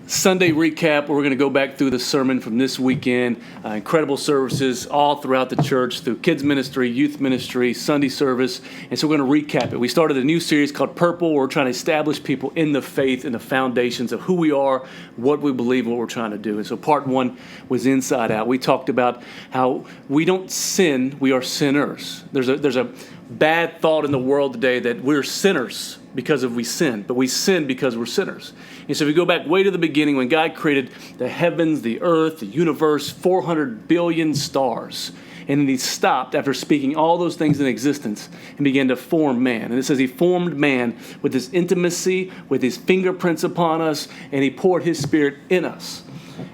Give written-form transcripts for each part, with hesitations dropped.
Sunday recap. We're going to go back through the sermon from this weekend. Incredible services all throughout the church through kids ministry, youth ministry, Sunday service. And so we're going to recap it. We started a new series called Purple. We're trying to establish people in the faith and the foundations of who we are, what we believe, what we're trying to do. And so part one was Inside Out. We talked about how we don't sin, we are sinners. There's a bad thought in the world today that we're sinners because we sin, but we sin because we're sinners. And so if we go back way to the beginning, when God created the heavens, the earth, the universe, 400 billion stars, and then he stopped after speaking all those things in existence and began to form man. And it says he formed man with his intimacy, with his fingerprints upon us, and he poured his spirit in us.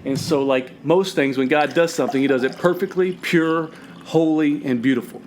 And so like most things, when God does something, he does it perfectly, pure, holy, and beautiful.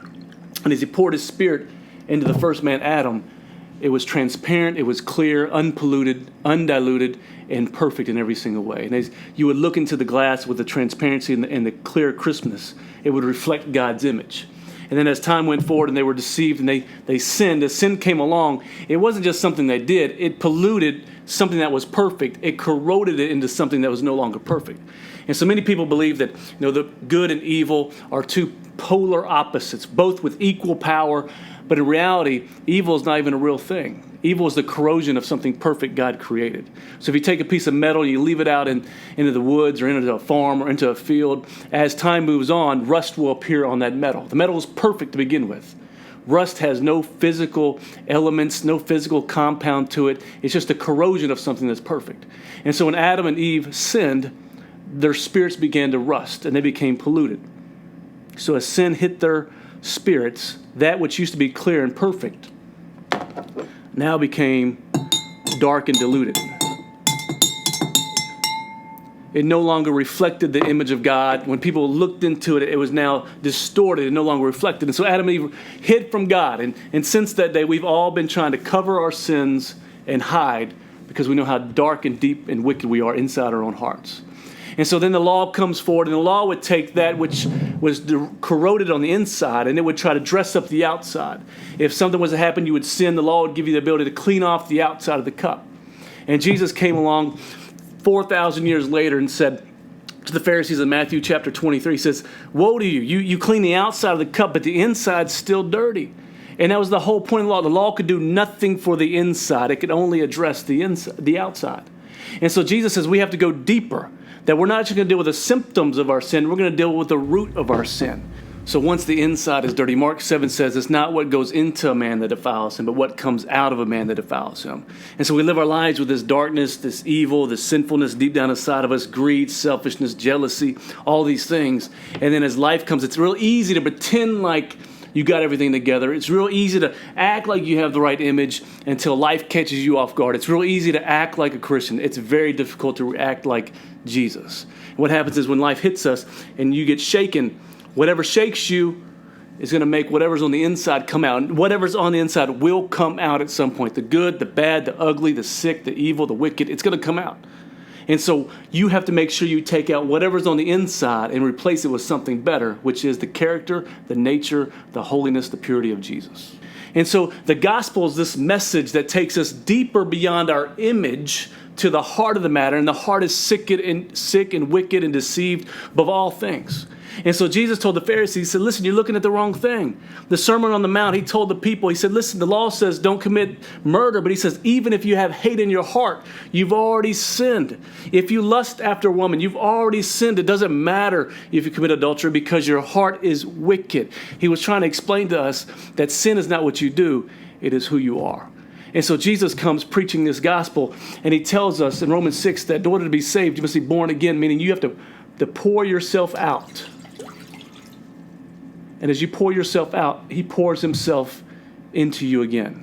And as he poured his spirit into the first man, Adam, it was transparent, it was clear, unpolluted, undiluted, and perfect in every single way. And as you would look into the glass with the transparency and the clear crispness, it would reflect God's image. And then as time went forward and they were deceived and they sinned, as sin came along, it wasn't just something they did, it polluted something that was perfect. It corroded it into something that was no longer perfect. And so many people believe that the good and evil are two polar opposites, both with equal power. But in reality, evil is not even a real thing. Evil is the corrosion of something perfect God created. So if you take a piece of metal and you leave it out into the woods or into a farm or into a field, as time moves on, rust will appear on that metal. The metal is perfect to begin with. Rust has no physical elements, no physical compound to it. It's just a corrosion of something that's perfect. And so when Adam and Eve sinned, their spirits began to rust and they became polluted. So as sin hit their spirits, that which used to be clear and perfect now became dark and diluted. It no longer reflected the image of God. When people looked into it, it was now distorted and no longer reflected. And so Adam and Eve hid from God. And since that day, we've all been trying to cover our sins and hide because we know how dark and deep and wicked we are inside our own hearts. And so then the law comes forward, and the law would take that which was corroded on the inside, and it would try to dress up the outside. If something was to happen, you would sin, the law would give you the ability to clean off the outside of the cup. And Jesus came along 4,000 years later and said to the Pharisees in Matthew chapter 23, he says, "Woe to you, you clean the outside of the cup, but the inside's still dirty." And that was the whole point of the law. The law could do nothing for the inside. It could only address the outside. And so Jesus says we have to go deeper. That we're not just going to deal with the symptoms of our sin, we're going to deal with the root of our sin. So once the inside is dirty, Mark 7 says it's not what goes into a man that defiles him, but what comes out of a man that defiles him. And so we live our lives with this darkness, this evil, this sinfulness deep down inside of us, greed, selfishness, jealousy, all these things. And then as life comes, it's real easy to pretend like you got everything together. It's real easy to act like you have the right image until life catches you off guard. It's real easy to act like a Christian. It's very difficult to act like Jesus. What happens is when life hits us and you get shaken, whatever shakes you is going to make whatever's on the inside come out. And whatever's on the inside will come out at some point. The good, the bad, the ugly, the sick, the evil, the wicked, it's going to come out. And so you have to make sure you take out whatever's on the inside and replace it with something better, which is the character, the nature, the holiness, the purity of Jesus. And so the gospel is this message that takes us deeper beyond our image to the heart of the matter. And the heart is sick and wicked and deceived above all things. And so Jesus told the Pharisees, he said, listen, you're looking at the wrong thing. The Sermon on the Mount, he told the people, he said, listen, the law says don't commit murder. But he says, even if you have hate in your heart, you've already sinned. If you lust after a woman, you've already sinned. It doesn't matter if you commit adultery because your heart is wicked. He was trying to explain to us that sin is not what you do, it is who you are. And so Jesus comes preaching this gospel, and he tells us in Romans 6 that in order to be saved, you must be born again, meaning you have to pour yourself out. And as you pour yourself out, he pours himself into you again.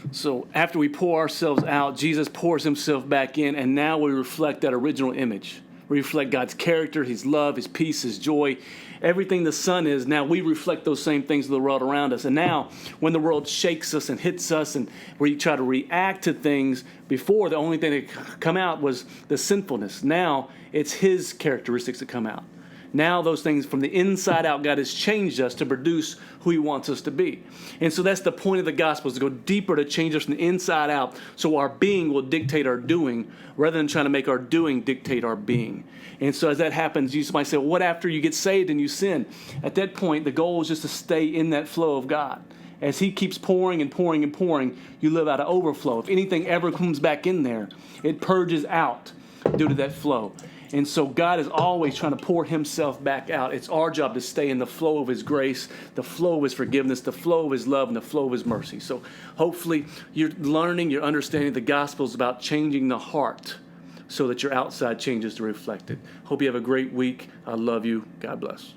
So after we pour ourselves out, Jesus pours himself back in, and now we reflect that original image. We reflect God's character, his love, his peace, his joy. Everything the Son is, now we reflect those same things to the world around us. And now, when the world shakes us and hits us and we try to react to things, before the only thing that come out was the sinfulness. Now, it's his characteristics that come out. Now those things from the inside out, God has changed us to produce who he wants us to be. And so that's the point of the gospel, is to go deeper, to change us from the inside out, so our being will dictate our doing rather than trying to make our doing dictate our being. And so as that happens, you might say, well, what after you get saved and you sin? At that point, the goal is just to stay in that flow of God. As he keeps pouring and pouring and pouring, you live out of overflow. If anything ever comes back in there, it purges out due to that flow. And so God is always trying to pour himself back out. It's our job to stay in the flow of his grace, the flow of his forgiveness, the flow of his love, and the flow of his mercy. So hopefully you're learning, you're understanding the gospel is about changing the heart so that your outside changes to reflect it. Hope you have a great week. I love you. God bless.